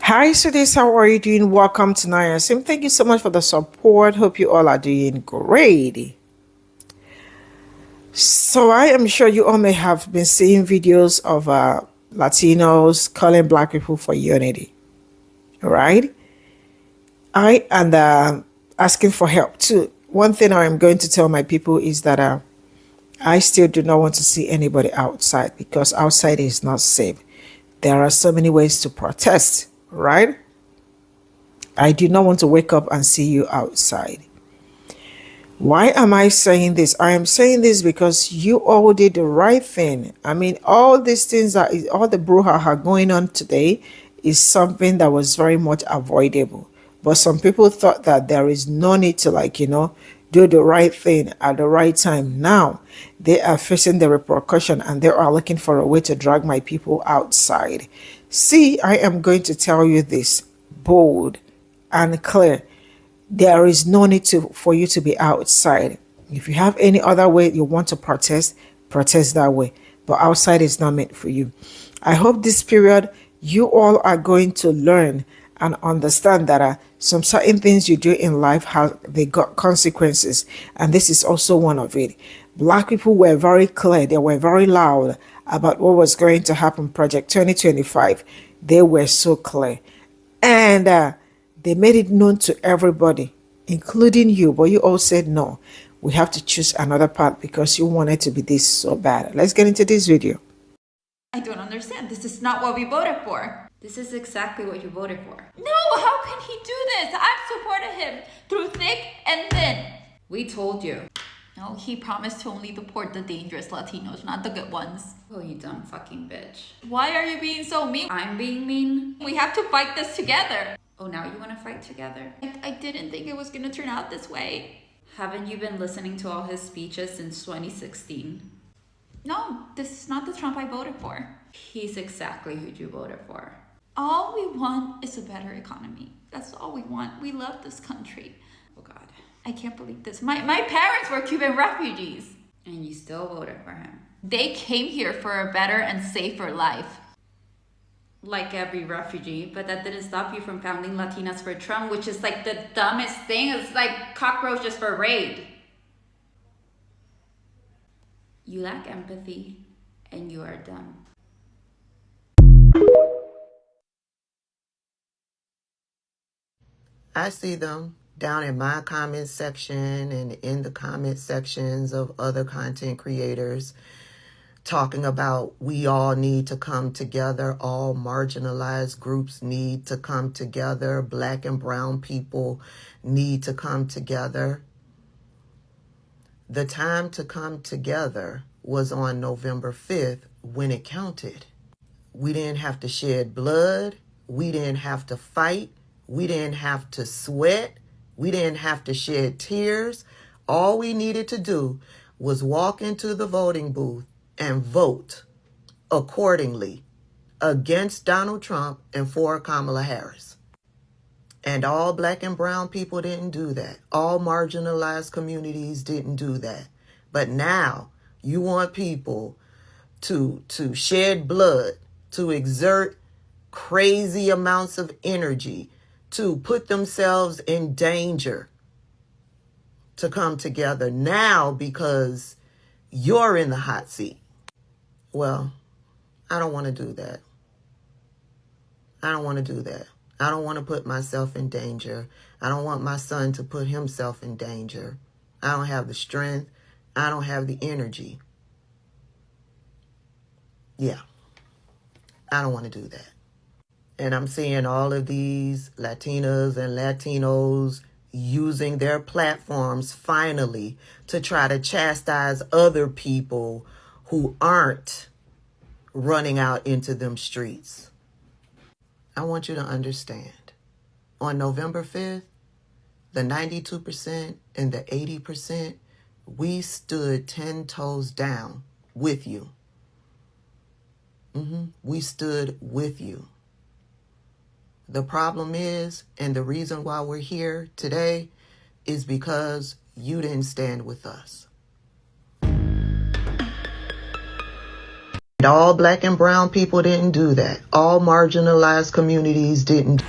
Hi, sweeties. How are you doing? Welcome to Naya Sim. Thank you so much for the support. Hope you all are doing great. So, I am sure you all may have been seeing videos of Latinos calling Black people for unity, right? I and asking for help too. One thing I am going to tell my people is that I still do not want to see anybody outside because outside is not safe. There are so many ways to protest, right? I do not want to wake up and see you outside. Why am I saying this? I am saying this because you all did the right thing. I mean, all these things all the brouhaha going on today is something that was very much avoidable. But some people thought that there is no need to, do the right thing at the right time. Now they are facing the repercussion and they are looking for a way to drag my people outside. See, I am going to tell you this bold and clear. There is no need for you to be outside. If you have any other way you want to protest, protest that way. But outside is not meant for you. I hope this period you all are going to learn and understand that some certain things you do in life they got consequences, and this is also one of it. Black people were very clear, they were very loud about what was going to happen. Project 2025, they were so clear, and they made it known to everybody, including you, but you all said no. We have to choose another path because you wanted to be this so bad. Let's get into this video. I don't understand. This is not what we voted for. This is exactly what you voted for. No, how can he do this? I've supported him through thick and thin. We told you. No, he promised to only deport the dangerous Latinos, not the good ones. Oh, you dumb fucking bitch. Why are you being so mean? I'm being mean. We have to fight this together. Oh, now you want to fight together? I didn't think it was going to turn out this way. Haven't you been listening to all his speeches since 2016? No, this is not the Trump I voted for. He's exactly who you voted for. All we want is a better economy. That's all we want. We love this country. Oh God, I can't believe this. My parents were Cuban refugees. And you still voted for him. They came here for a better and safer life. Like every refugee, but that didn't stop you from founding Latinas for Trump, which is like the dumbest thing. It's like cockroaches for raid. You lack empathy and you are dumb. I see them down in my comment section and in the comment sections of other content creators talking about we all need to come together. All marginalized groups need to come together. Black and brown people need to come together. The time to come together was on November 5th when it counted. We didn't have to shed blood. We didn't have to fight. We didn't have to sweat. We didn't have to shed tears. All we needed to do was walk into the voting booth and vote accordingly against Donald Trump and for Kamala Harris. And all black and brown people didn't do that. All marginalized communities didn't do that. But now you want people to shed blood, to exert crazy amounts of energy, to put themselves in danger to come together now because you're in the hot seat. Well, I don't want to do that. I don't want to do that. I don't want to put myself in danger. I don't want my son to put himself in danger. I don't have the strength. I don't have the energy. Yeah, I don't want to do that. And I'm seeing all of these Latinas and Latinos using their platforms finally to try to chastise other people who aren't running out into them streets. I want you to understand, on November 5th, the 92% and the 80%, we stood 10 toes down with you. We stood with you. The problem is, and the reason why we're here today, is because you didn't stand with us. And All black and brown people didn't do that. All marginalized communities didn't.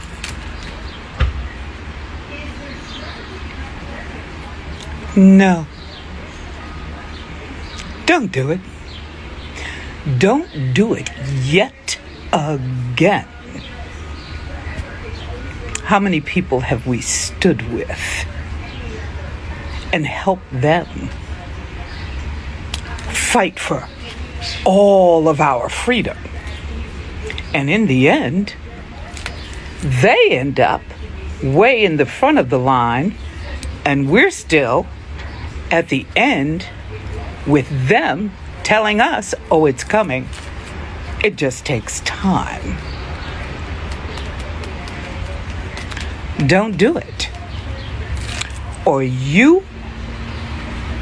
No. Don't do it. Don't do it yet again. How many people have we stood with and helped them fight for all of our freedom? And in the end, they end up way in the front of the line, and we're still at the end with them telling us, oh, it's coming. It just takes time. Don't do it, or you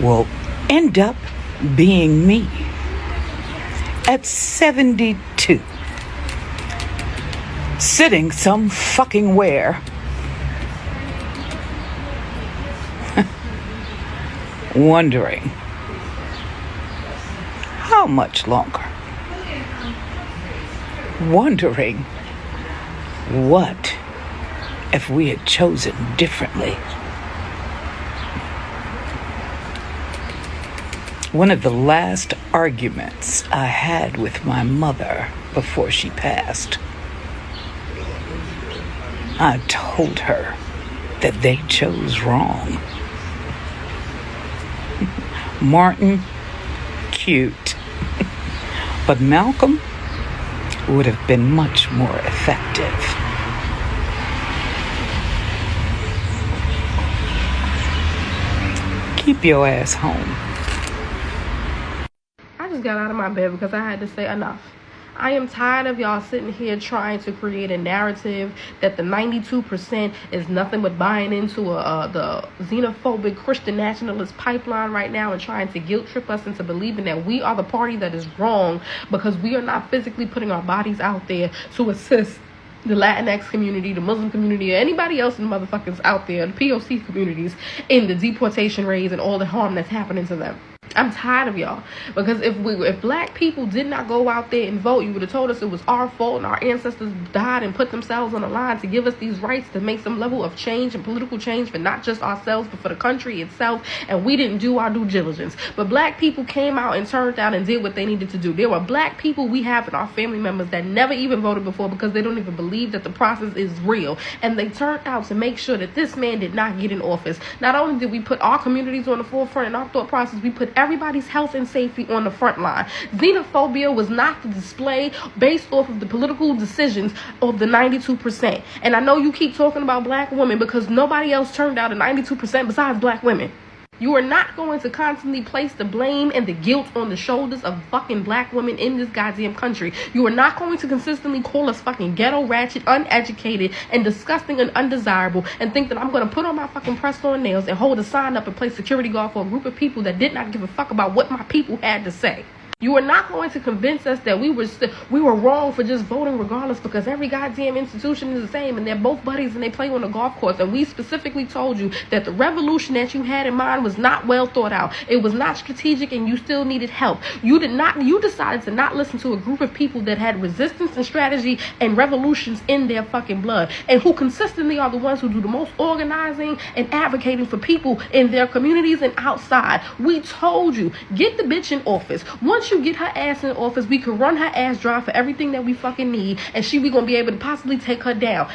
will end up being me at 72, sitting some fucking where, wondering how much longer, wondering what if we had chosen differently. One of the last arguments I had with my mother before she passed, I told her that they chose wrong. Martin, cute, but Malcolm would have been much more effective. Keep your ass home. I just got out of my bed because I had to say enough. I am tired of y'all sitting here trying to create a narrative that the 92% is nothing but buying into the xenophobic Christian nationalist pipeline right now and trying to guilt trip us into believing that we are the party that is wrong because we are not physically putting our bodies out there to assist the Latinx community, the Muslim community, or anybody else in the motherfuckers out there, the POC communities, in the deportation raids and all the harm that's happening to them. I'm tired of y'all, because if black people did not go out there and vote, you would have told us it was our fault and our ancestors died and put themselves on the line to give us these rights to make some level of change and political change for not just ourselves but for the country itself, and we didn't do our due diligence. But black people came out and turned out and did what they needed to do. There were black people we have in our family members that never even voted before because they don't even believe that the process is real, and they turned out to make sure that this man did not get in office. Not only did we put our communities on the forefront in our thought process, we put everybody's health and safety on the front line. Xenophobia was not the display based off of the political decisions of the 92%. And I know you keep talking about black women because nobody else turned out a 92% besides black women. You are not going to constantly place the blame and the guilt on the shoulders of fucking black women in this goddamn country. You are not going to consistently call us fucking ghetto, ratchet, uneducated, and disgusting and undesirable and think that I'm going to put on my fucking pressed-on nails and hold a sign up and play security guard for a group of people that did not give a fuck about what my people had to say. You are not going to convince us that we were wrong for just voting regardless, because every goddamn institution is the same and they're both buddies and they play on the golf course. And we specifically told you that the revolution that you had in mind was not well thought out. It was not strategic and you still needed help. You decided to not listen to a group of people that had resistance and strategy and revolutions in their fucking blood, and who consistently are the ones who do the most organizing and advocating for people in their communities and outside. We told you, get the bitch in office. Once you get her ass in office, we can run her ass dry for everything that we fucking need, and we gonna be able to possibly take her down.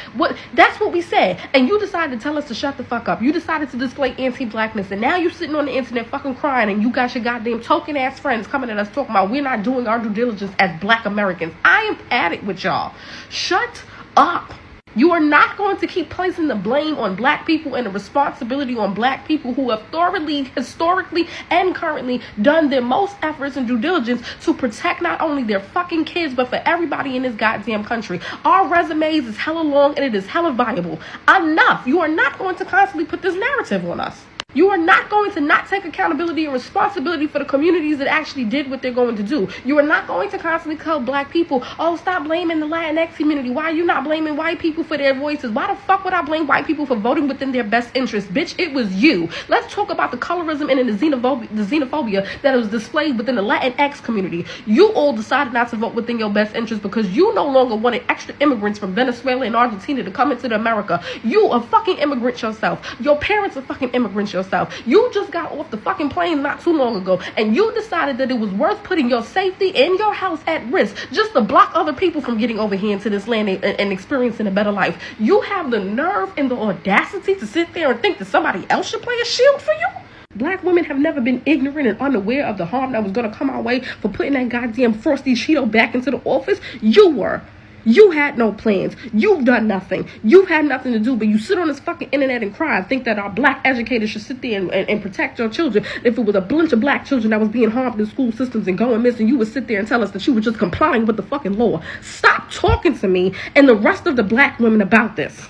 That's what we said, and you decided to tell us to shut the fuck up. You decided to display anti-blackness, and now you sitting on the internet fucking crying, and you got your goddamn token ass friends coming at us talking about we're not doing our due diligence as black Americans. I am at it with y'all. Shut up. You are not going to keep placing the blame on black people and the responsibility on black people who have thoroughly, historically, and currently done their most efforts and due diligence to protect not only their fucking kids, but for everybody in this goddamn country. Our resumes is hella long and it is hella viable. Enough. You are not going to constantly put this narrative on us. You are not going to not take accountability and responsibility for the communities that actually did what they're going to do. You are not going to constantly tell black people, oh, stop blaming the Latinx community. Why are you not blaming white people for their voices? Why the fuck would I blame white people for voting within their best interest? Bitch, it was you. Let's talk about the colorism and the xenophobia that was displayed within the Latinx community. You all decided not to vote within your best interest because you no longer wanted extra immigrants from Venezuela and Argentina to come into America. You a fucking immigrant yourself. Your parents are fucking immigrants yourself. You just got off the fucking plane not too long ago, and you decided that it was worth putting your safety and your house at risk just to block other people from getting over here into this land and experiencing a better life. You have the nerve and the audacity to sit there and think that somebody else should play a shield for you? Black women have never been ignorant and unaware of the harm that was going to come our way for putting that goddamn Frosty Cheeto back into the office. You were. You had no plans. You've done nothing. You've had nothing to do, but you sit on this fucking internet and cry and think that our black educators should sit there and protect your children. If it was a bunch of black children that was being harmed in school systems and going missing, you would sit there and tell us that you were just complying with the fucking law. Stop talking to me and the rest of the black women about this.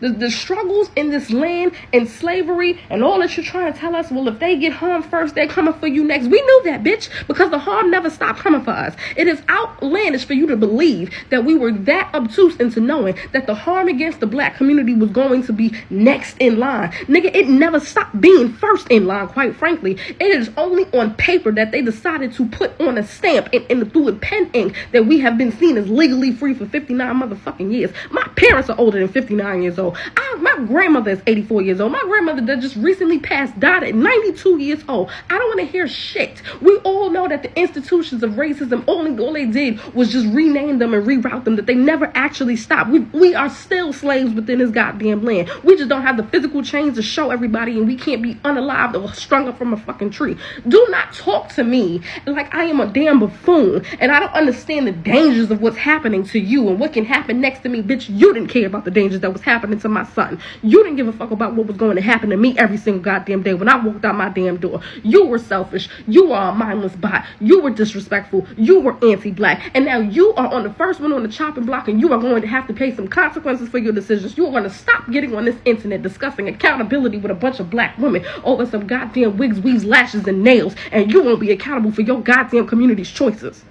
The struggles in this land and slavery and all that you're trying to tell us, well, if they get harmed first, they're coming for you next. We knew that, bitch, because the harm never stopped coming for us. It is outlandish for you to believe that we were that obtuse into knowing that the harm against the black community was going to be next in line. Nigga, it never stopped being first in line, quite frankly. It is only on paper that they decided to put on a stamp and through a pen ink that we have been seen as legally free for 59 motherfucking years. My parents are older than 59 years old. My grandmother is 84 years old. My grandmother that just recently passed died at 92 years old. I don't want to hear shit. We all know that the institutions of racism, all they did was just rename them and reroute them, that they never actually stopped. We are still slaves within this goddamn land. We just don't have the physical chains to show everybody, and we can't be unalived or strung up from a fucking tree. Do not talk to me like I am a damn buffoon and I don't understand the dangers of what's happening to you and what can happen next to me. Bitch, you didn't care about the dangers that was happening to my son. You didn't give a fuck about what was going to happen to me every single goddamn day when I walked out my damn door. You were selfish. You were a mindless bot. You were disrespectful. You were anti-black. And now you are on the first one on the chopping block, and you are going to have to pay some consequences for your decisions. You are going to stop getting on this internet discussing accountability with a bunch of black women over some goddamn wigs, weaves, lashes, and nails, and you won't be accountable for your goddamn community's choices.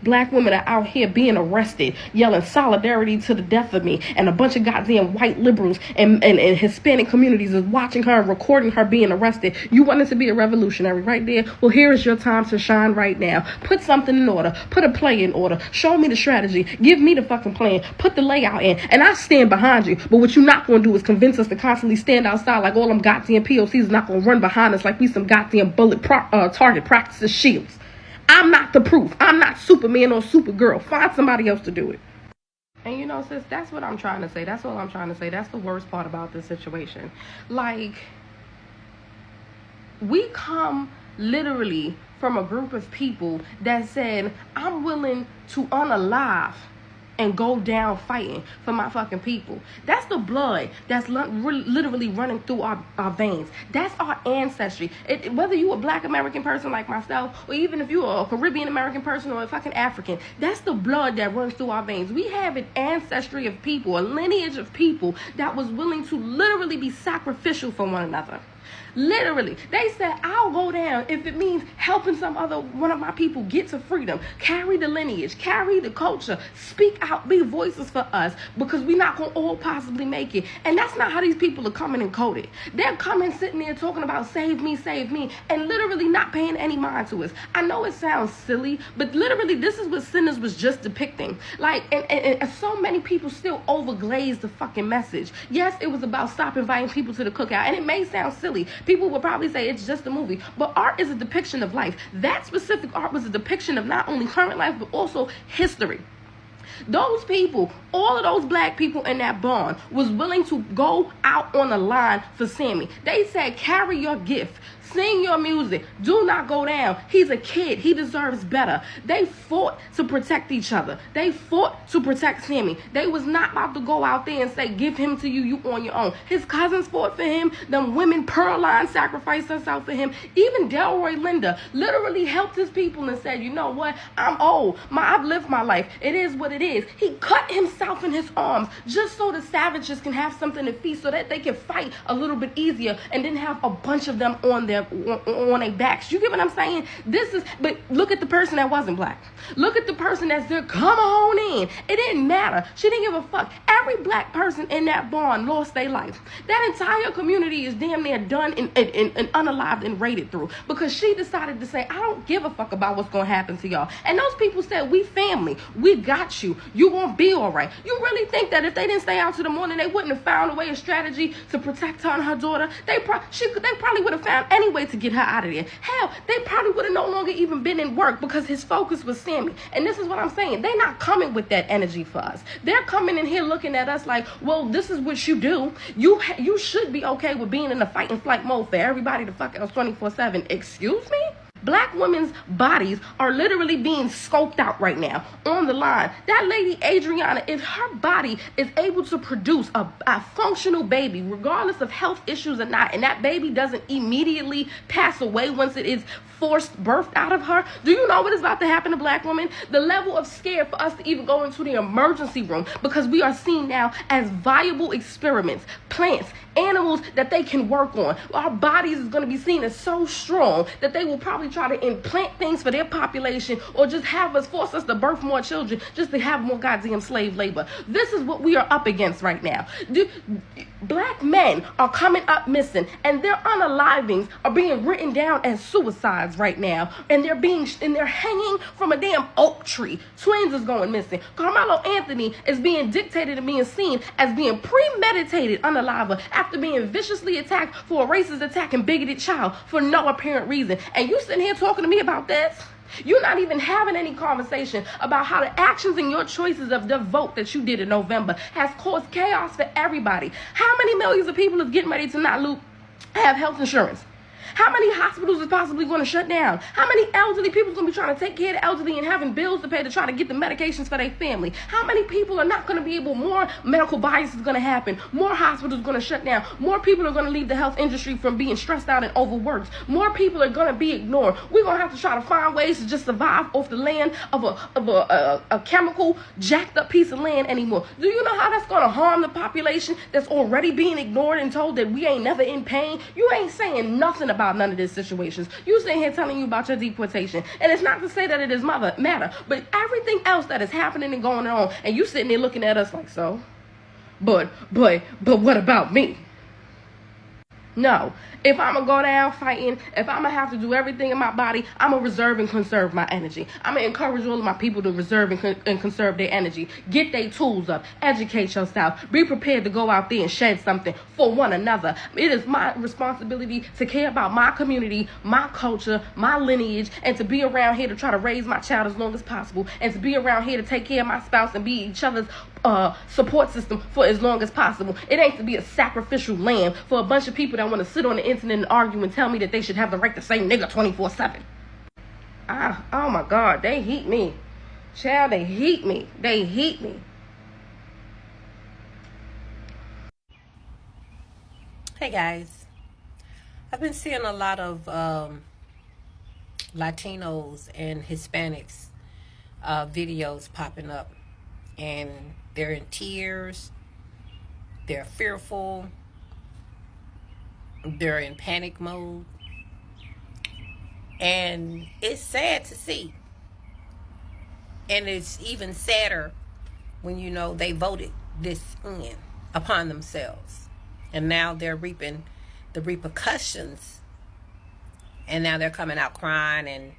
Black women are out here being arrested, yelling solidarity to the death of me, and a bunch of goddamn white liberals and Hispanic communities is watching her and recording her being arrested. You wanted to be a revolutionary right there? Well, here is your time to shine right now. Put something in order. Put a play in order. Show me the strategy. Give me the fucking plan. Put the layout in, and I stand behind you. But what you're not going to do is convince us to constantly stand outside like all them goddamn POCs is not going to run behind us like we some goddamn target practices shields. I'm not the proof. I'm not Superman or Supergirl. Find somebody else to do it. And you know, sis, that's what I'm trying to say. That's all I'm trying to say. That's the worst part about this situation. Like, we come literally from a group of people that said, I'm willing to unalive and go down fighting for my fucking people. That's the blood that's literally running through our veins. That's our ancestry. Whether you a black American person like myself, or even if you're a Caribbean American person or a fucking African, that's the blood that runs through our veins. We have an ancestry of people, a lineage of people that was willing to literally be sacrificial for one another. Literally, they said, I'll go down if it means helping some other one of my people get to freedom. Carry the lineage, carry the culture, speak out, be voices for us, because we're not going to all possibly make it. And that's not how these people are coming and coded. They're coming, sitting there talking about save me, and literally not paying any mind to us. I know it sounds silly, but literally this is what Sinners was just depicting. Like, and so many people still overglaze the fucking message. Yes, it was about stop inviting people to the cookout, and it may sound silly. People will probably say it's just a movie, but art is a depiction of life. That specific art was a depiction of not only current life, but also history. Those people, all of those black people in that barn was willing to go out on a line for Sammy. They said, carry your gift. Sing your music. Do not go down. He's a kid. He deserves better. They fought to protect each other. They fought to protect Sammy. They was not about to go out there and say, give him to you, you on your own. His cousins fought for him. Them women, Pearline, sacrificed herself for him. Even Delroy Linda literally helped his people and said, you know what? I'm old. I've lived my life. It is what it is. He cut himself in his arms just so the savages can have something to feast, so that they can fight a little bit easier and then have a bunch of them on their backs. You get what I'm saying? But look at the person that wasn't black. Look at the person that's there. Come on in. It didn't matter. She didn't give a fuck. Every black person in that barn lost their life. That entire community is damn near done and unalived and raided through because she decided to say, I don't give a fuck about what's going to happen to y'all. And those people said, we family. We got you. You won't be all right. You really think that if they didn't stay out till the morning, they wouldn't have found a way, a strategy to protect her and her daughter? They probably would have found any way to get her out of there. Hell, they probably would have no longer even been in work because his focus was Sammy. And this is what I'm saying. They're not coming with that energy for us. They're coming in here looking at us like, well, this is what you do. You should be okay with being in the fight and flight mode for everybody to fuck else 24/7. Excuse me? Black women's bodies are literally being scoped out right now on the line. That lady, Adriana, if her body is able to produce a functional baby, regardless of health issues or not, and that baby doesn't immediately pass away once it is forced birth out of her, do you know what is about to happen to black women? The level of scare for us to even go into the emergency room, because we are seen now as viable experiments, plants, animals that they can work on. Our bodies is going to be seen as so strong that they will probably try to implant things for their population, or just force us to birth more children just to have more goddamn slave labor. This is what we are up against right now. Black men are coming up missing, and their unalivings are being written down as suicides right now, and they're hanging from a damn oak tree. Twins is going missing. Carmelo Anthony is being dictated and being seen as being premeditated unaliver after being viciously attacked for a racist attack and bigoted child for no apparent reason. And you sitting here talking to me about this? You're not even having any conversation about how the actions and your choices of the vote that you did in November has caused chaos for everybody. How many millions of people is getting ready to not have health insurance? How many hospitals is possibly going to shut down? How many elderly people is going to be trying to take care of the elderly and having bills to pay to try to get the medications for their family? How many people are not going to be able, more medical bias is going to happen, more hospitals are going to shut down, more people are going to leave the health industry from being stressed out and overworked, more people are going to be ignored. We're going to have to try to find ways to just survive off the land of a chemical jacked up piece of land anymore. Do you know how that's going to harm the population that's already being ignored and told that we ain't never in pain? You ain't saying nothing about none of these situations. You sitting here telling you about your deportation, and it's not to say that it is matter, but everything else that is happening and going on, and you sitting there looking at us like, so, but what about me? No. If I'm going to go down fighting, if I'm going to have to do everything in my body, I'm going to reserve and conserve my energy. I'm going to encourage all of my people to reserve and conserve their energy. Get their tools up. Educate yourself. Be prepared to go out there and shed something for one another. It is my responsibility to care about my community, my culture, my lineage, and to be around here to try to raise my child as long as possible, and to be around here to take care of my spouse and be each other's support system for as long as possible. It ain't to be a sacrificial lamb for a bunch of people that want to sit on the internet and argue and tell me that they should have the right to say nigga 24/7. Oh my God, they heat me. Child, they heat me. They heat me. Hey guys, I've been seeing a lot of Latinos and Hispanics videos popping up, and they're in tears, they're fearful, they're in panic mode, and it's sad to see. And it's even sadder when you know they voted this in upon themselves, and now they're reaping the repercussions, and now they're coming out crying and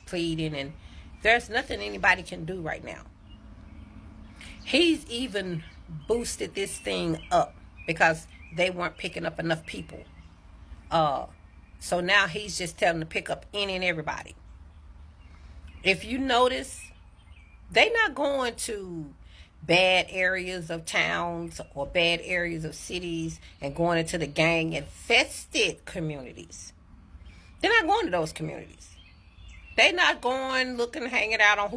pleading, and there's nothing anybody can do right now. He's even boosted this thing up because they weren't picking up enough people. So now he's just telling them to pick up any and everybody. If you notice, they're not going to bad areas of towns or bad areas of cities and going into the gang infested communities. They're not going to those communities. They're not going looking, hanging out on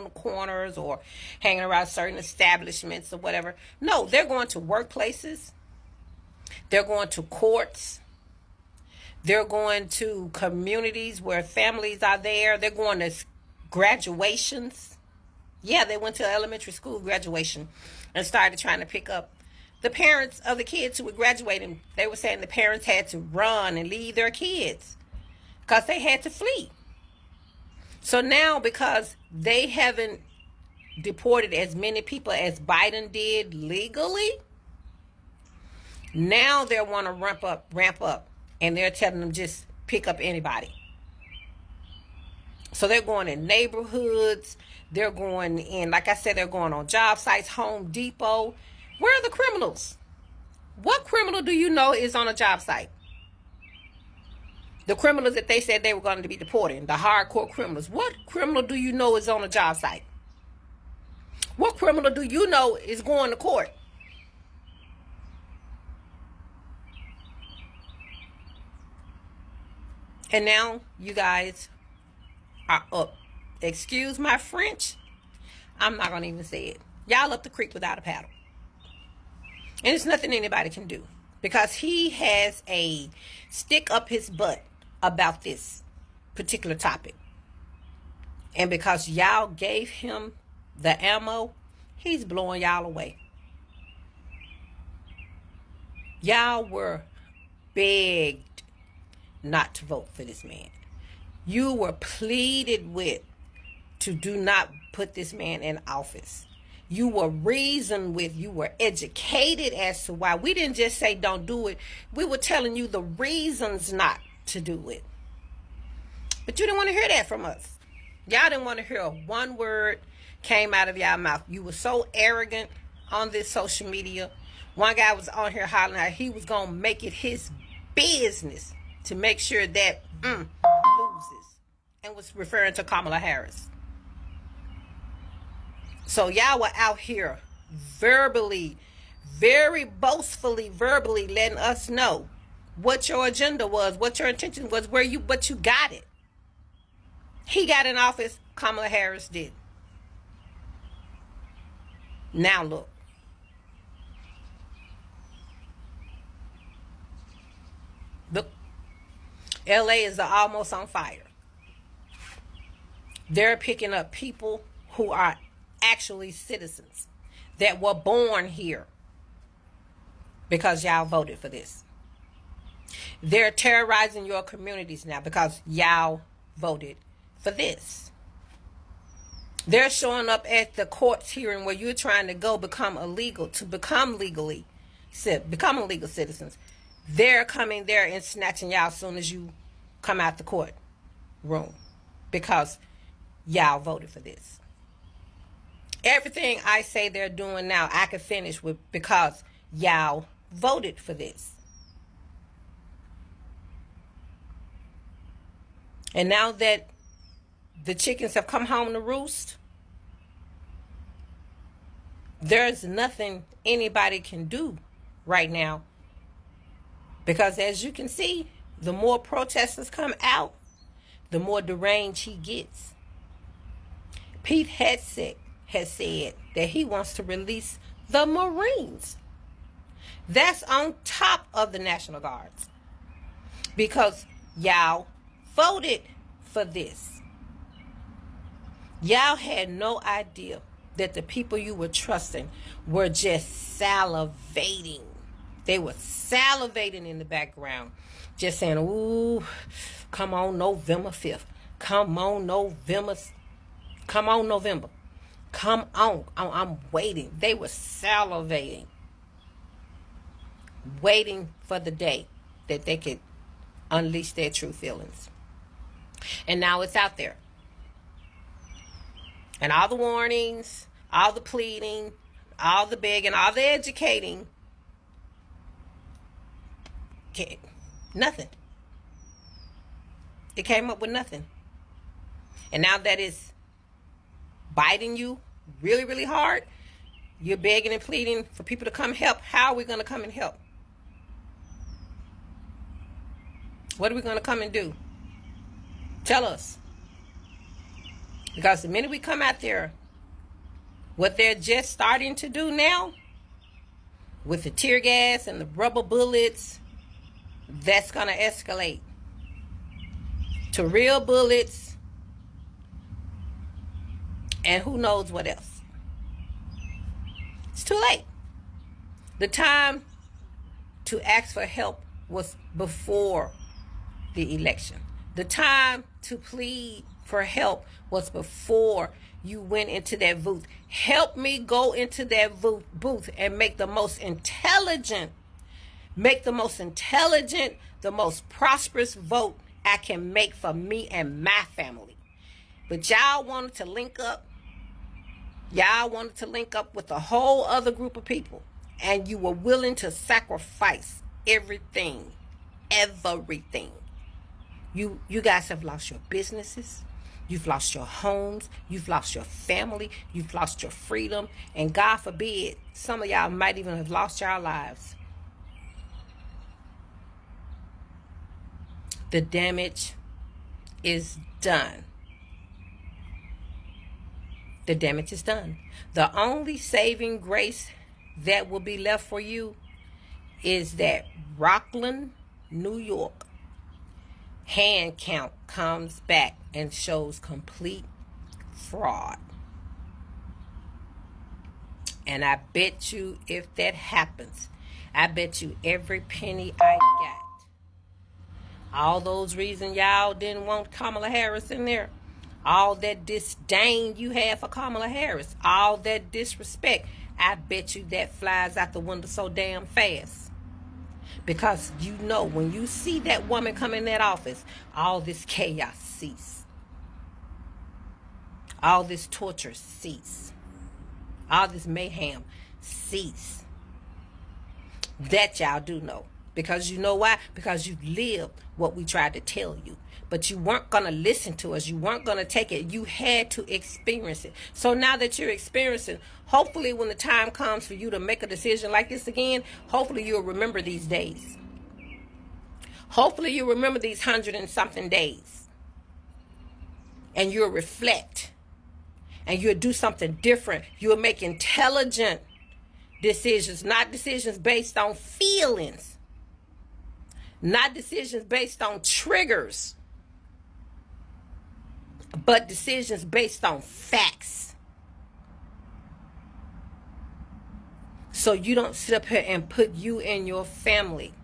the corners or hanging around certain establishments or whatever. No, they're going to workplaces. They're going to courts. They're going to communities where families are there. They're going to graduations. Yeah, they went to elementary school graduation and started trying to pick up the parents of the kids who were graduating. They were saying the parents had to run and leave their kids because they had to flee. So now, because they haven't deported as many people as Biden did legally, now they want to ramp up, and they're telling them just pick up anybody. So they're going in neighborhoods. They're going in, like I said, they're going on job sites, Home Depot. Where are the criminals? What criminal do you know is on a job site? The criminals that they said they were going to be deporting, the hardcore criminals. What criminal do you know is on a job site? What criminal do you know is going to court? And now you guys are up. Excuse my French. I'm not going to even say it. Y'all up the creek without a paddle. And it's nothing anybody can do. Because he has a stick up his butt about this particular topic. And because y'all gave him the ammo, he's blowing y'all away. Y'all were begged not to vote for this man. You were pleaded with to do not put this man in office. You were reasoned with, you were educated as to why. We didn't just say don't do it. We were telling you the reasons not to do it. But you didn't want to hear that from us. Y'all didn't want to hear one word came out of y'all mouth. You were so arrogant on this social media. One guy was on here hollering out he was going to make it his business to make sure that loses. And was referring to Kamala Harris. So y'all were out here verbally, very boastfully, verbally letting us know what your agenda was, what your intention was, but you got it. He got in office, Kamala Harris did. Now look. Look. LA is almost on fire. They're picking up people who are actually citizens that were born here because y'all voted for this. They're terrorizing your communities now because y'all voted for this. They're showing up at the courts hearing where you're trying to go become illegal, to become legal citizens. They're coming there and snatching y'all as soon as you come out the court room because y'all voted for this. Everything I say they're doing now, I can finish with because y'all voted for this. And now that the chickens have come home to roost, there's nothing anybody can do right now. Because as you can see, the more protesters come out, the more deranged he gets. Pete Hegseth has said that he wants to release the Marines. That's on top of the National Guards. Because y'all voted for this. Y'all had no idea that the people you were trusting were just salivating. They were salivating in the background. Just saying, ooh, come on November 5th. Come on November. Come on November. Come on. I'm waiting. They were salivating. Waiting for the day that they could unleash their true feelings. And now it's out there. And all the warnings, all the pleading, all the begging, all the educating, nothing. It came up with nothing. And now that it's biting you really, really hard, you're begging and pleading for people to come help. How are we going to come and help? What are we going to come and do? Tell us. Because the minute we come out there, what they're just starting to do now, with the tear gas and the rubber bullets, that's going to escalate to real bullets and who knows what else. It's too late. The time to ask for help was before the election. The time to plead for help was before you went into that booth. Help me go into that booth and make the most intelligent, the most prosperous vote I can make for me and my family. But y'all wanted to link up. Y'all wanted to link up with a whole other group of people. And you were willing to sacrifice everything. Everything. You guys have lost your businesses. You've lost your homes. You've lost your family. You've lost your freedom. And God forbid, some of y'all might even have lost your lives. The damage is done. The damage is done. The only saving grace that will be left for you is that Rockland, New York hand count comes back and shows complete fraud. And I bet you if that happens, I bet you every penny I got, all those reasons y'all didn't want Kamala Harris in there, all that disdain you had for Kamala Harris, all that disrespect, I bet you that flies out the window so damn fast. Because you know, when you see that woman come in that office, all this chaos cease. All this torture cease. All this mayhem cease. That y'all do know. Because you know why? Because you lived what we tried to tell you. But you weren't going to listen to us. You weren't going to take it. You had to experience it. So now that you're experiencing, hopefully when the time comes for you to make a decision like this again, hopefully you'll remember these days. Hopefully you'll remember these 100 and something days. And you'll reflect. And you'll do something different. You'll make intelligent decisions, not decisions based on feelings. Not decisions based on triggers, but decisions based on facts. So you don't sit up here and put you and your family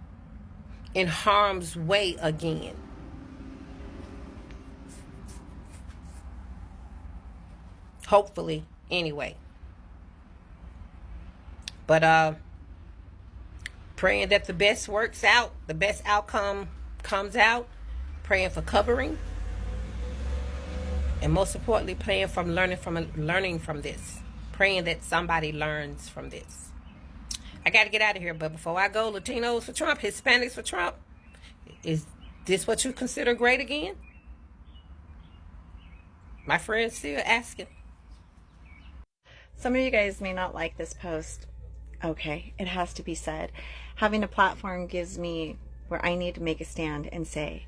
in harm's way again. Hopefully, anyway. But praying that the best works out, the best outcome comes out, praying for covering, and most importantly, praying from learning from this, praying that somebody learns from this. I got to get out of here, but before I go, Latinos for Trump, Hispanics for Trump, is this what you consider great again? My friend's still asking. Some of you guys may not like this post. Okay, it has to be said. Having a platform gives me where I need to make a stand and say,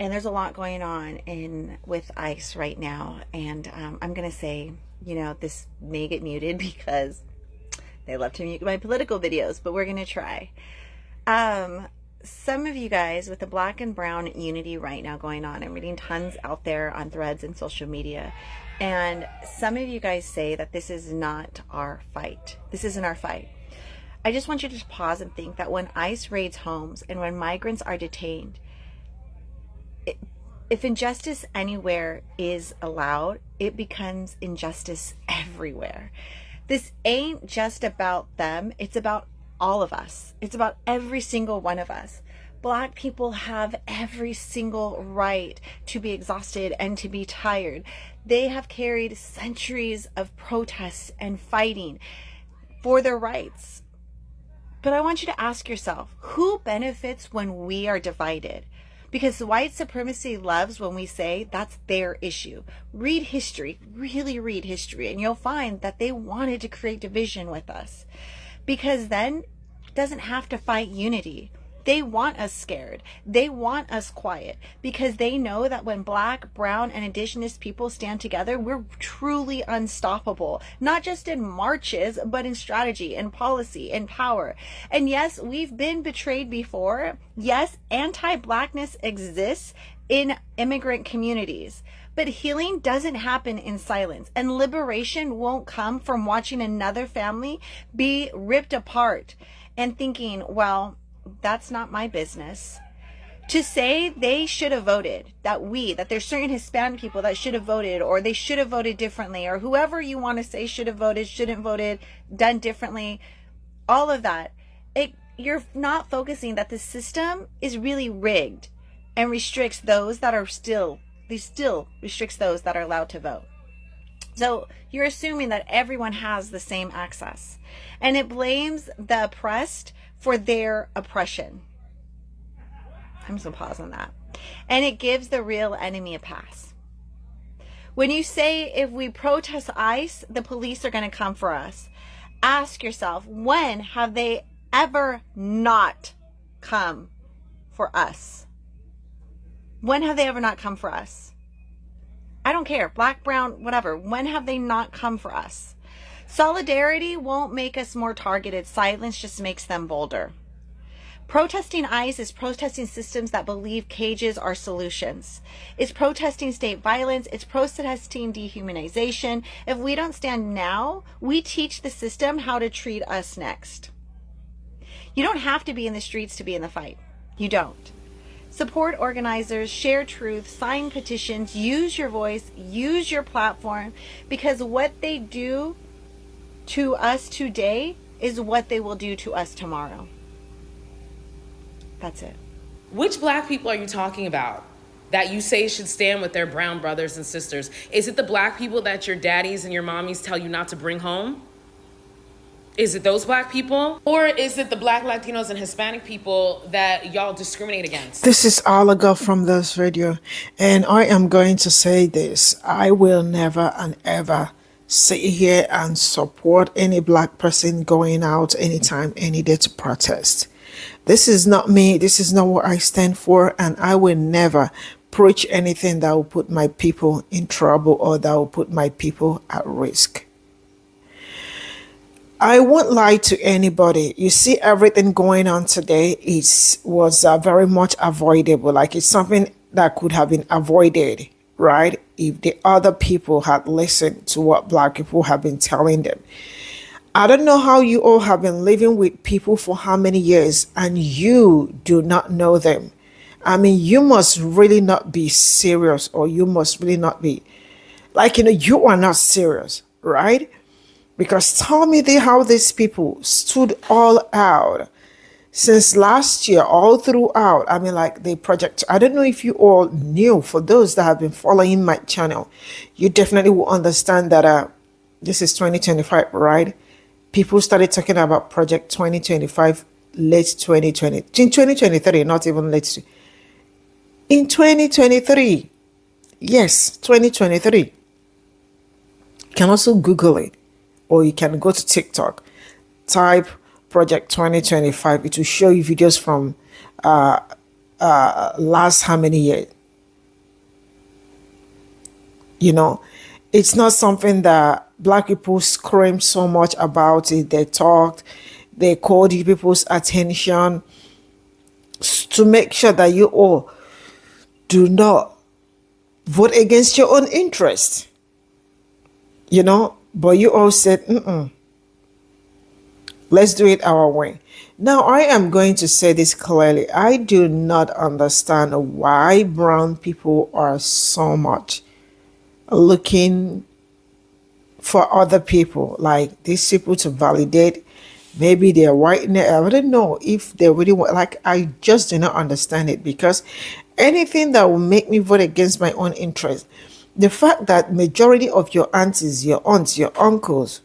and there's a lot going on with ICE right now, and I'm gonna say, this may get muted because they love to mute my political videos, but we're gonna try. Some of you guys with the black and brown unity right now going on, I'm reading tons out there on threads and social media, and some of you guys say that this is not our fight. This isn't our fight. I just want you to pause and think that when ICE raids homes and when migrants are detained, if injustice anywhere is allowed, it becomes injustice everywhere. This ain't just about them. It's about all of us. It's about every single one of us. Black people have every single right to be exhausted and to be tired. They have carried centuries of protests and fighting for their rights. But I want you to ask yourself, who benefits when we are divided? Because white supremacy loves when we say that's their issue. Read history, really read history, and you'll find that they wanted to create division with us. Because then it doesn't have to fight unity. They want us scared. They want us quiet because they know that when Black, brown, and indigenous people stand together, we're truly unstoppable, not just in marches, but in strategy, in policy, in power. And yes, we've been betrayed before. Yes, anti-Blackness exists in immigrant communities. But healing doesn't happen in silence, and liberation won't come from watching another family be ripped apart and thinking, well, that's not my business. To say they should have voted, that there's certain Hispanic people that should have voted, or they should have voted differently, or whoever you want to say should have voted, shouldn't voted, done differently, all of that, you're not focusing that the system is really rigged and restricts those that are still restricts those that are allowed to vote. So you're assuming that everyone has the same access, and it blames the oppressed for their oppression. I'm just gonna pause on that. And it gives the real enemy a pass. When you say if we protest ICE, the police are gonna come for us, ask yourself, when have they ever not come for us? When have they ever not come for us? I don't care, Black, brown, whatever. When have they not come for us? Solidarity won't make us more targeted. Silence just makes them bolder. Protesting ICE is protesting systems that believe cages are solutions. It's protesting state violence. It's protesting dehumanization. If we don't stand now, we teach the system how to treat us next. You don't have to be in the streets to be in the fight. You don't. Support organizers, share truth, sign petitions, use your voice, use your platform, because what they do to us today is what they will do to us tomorrow. That's it. Which Black people are you talking about that you say should stand with their brown brothers and sisters? Is it the Black people that your daddies and your mommies tell you not to bring home? Is it those Black people? Or is it the Black, Latinos, and Hispanic people that y'all discriminate against? This is all I got from this video, and I am going to say this. I will never and ever sit here and support any Black person going out anytime, any day to protest. This is not me. This is not what I stand for, and I will never preach anything that will put my people in trouble or that will put my people at risk. I won't lie to anybody. You see, everything going on today was very much avoidable. Like, it's something that could have been avoided, right? If the other people had listened to what Black people have been telling them. I don't know how you all have been living with people for how many years and you do not know them. I mean, you must really not be serious, or you must really not be, like, you are not serious, right? Because tell me how these people stood all out since last year, all throughout. I mean, like, the project, I don't know if you all knew. For those that have been following my channel, you definitely will understand that this is 2025, right? People started talking about Project 2025 late 2020, in 2023, not even late. In 2023, yes, 2023. You can also Google it, or you can go to TikTok, type Project 2025. It will show you videos from last how many years. It's not something that Black people scream so much about it. They talked, they called people's attention to make sure that you all do not vote against your own interest. But you all said, let's do it our way. Now, I am going to say this clearly. I do not understand why brown people are so much looking for other people, like these people, to validate maybe their whiteness. I don't know if they really want, like, I just do not understand it, because anything that will make me vote against my own interest, the fact that majority of your aunties, your aunts, your uncles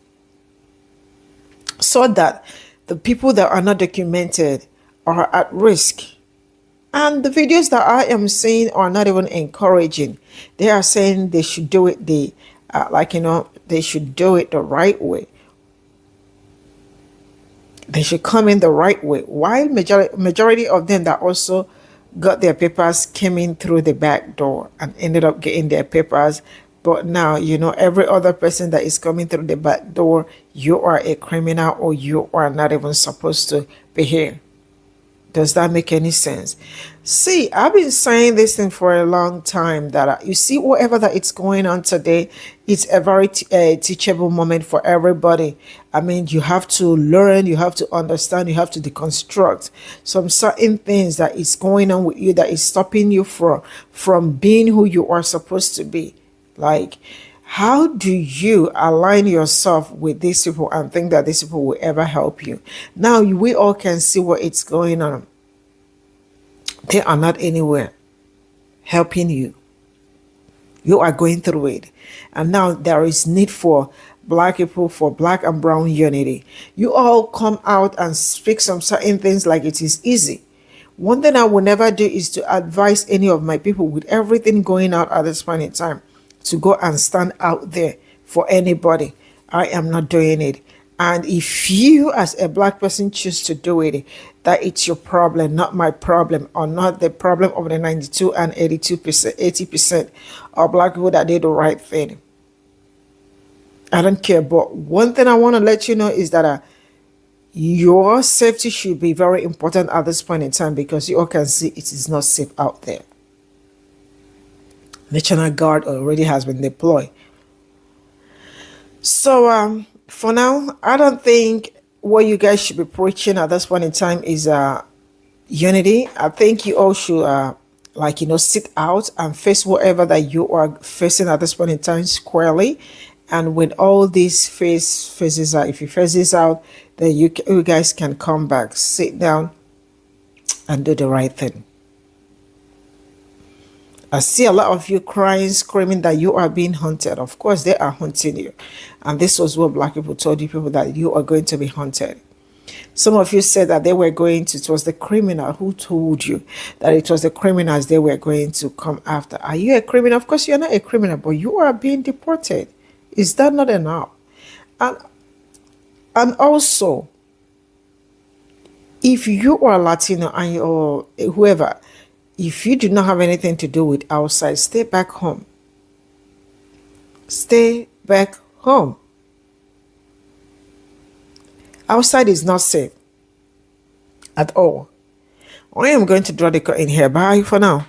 saw that the people that are not documented are at risk. And the videos that I am seeing are not even encouraging. They are saying they should do it they should do it the right way. They should come in the right way. While majority of them that also got their papers came in through the back door and ended up getting their papers. But now, every other person that is coming through the back door, you are a criminal or you are not even supposed to be here. Does that make any sense? See, I've been saying this thing for a long time that you see, whatever that it's going on today, it's a very teachable moment for everybody. I mean, you have to learn, you have to understand, you have to deconstruct some certain things that is going on with you that is stopping you from being who you are supposed to be. Like, how do you align yourself with these people and think that these people will ever help you? Now, we all can see what it's going on. They are not anywhere helping you. You are going through it. And now there is need for Black people, for Black and brown unity. You all come out and speak some certain things like it is easy. One thing I will never do is to advise any of my people with everything going out at this point in time to go and stand out there for anybody. I am not doing it. And if you as a Black person choose to do it, that it's your problem, not my problem, or not the problem of the 92 and 82%, 80% of Black people that did the right thing. I don't care. But one thing I want to let you know is that your safety should be very important at this point in time, because you all can see it is not safe out there. National Guard already has been deployed. So for now, I don't think what you guys should be preaching at this point in time is unity. I think you all should sit out and face whatever that you are facing at this point in time squarely. And when all these phases out, if you face this out, then you guys can come back, sit down, and do the right thing. I see a lot of you crying, screaming that you are being hunted. Of course, they are hunting you. And this was what Black people told you people, that you are going to be hunted. Some of you said that it was the criminal who told you that it was the criminals they were going to come after. Are you a criminal? Of course, you're not a criminal, but you are being deported. Is that not enough? And also, if you are Latino and or whoever, if you do not have anything to do with outside, stay back home. Stay back home. Outside is not safe at all. I am going to draw the curtain here. Bye for now.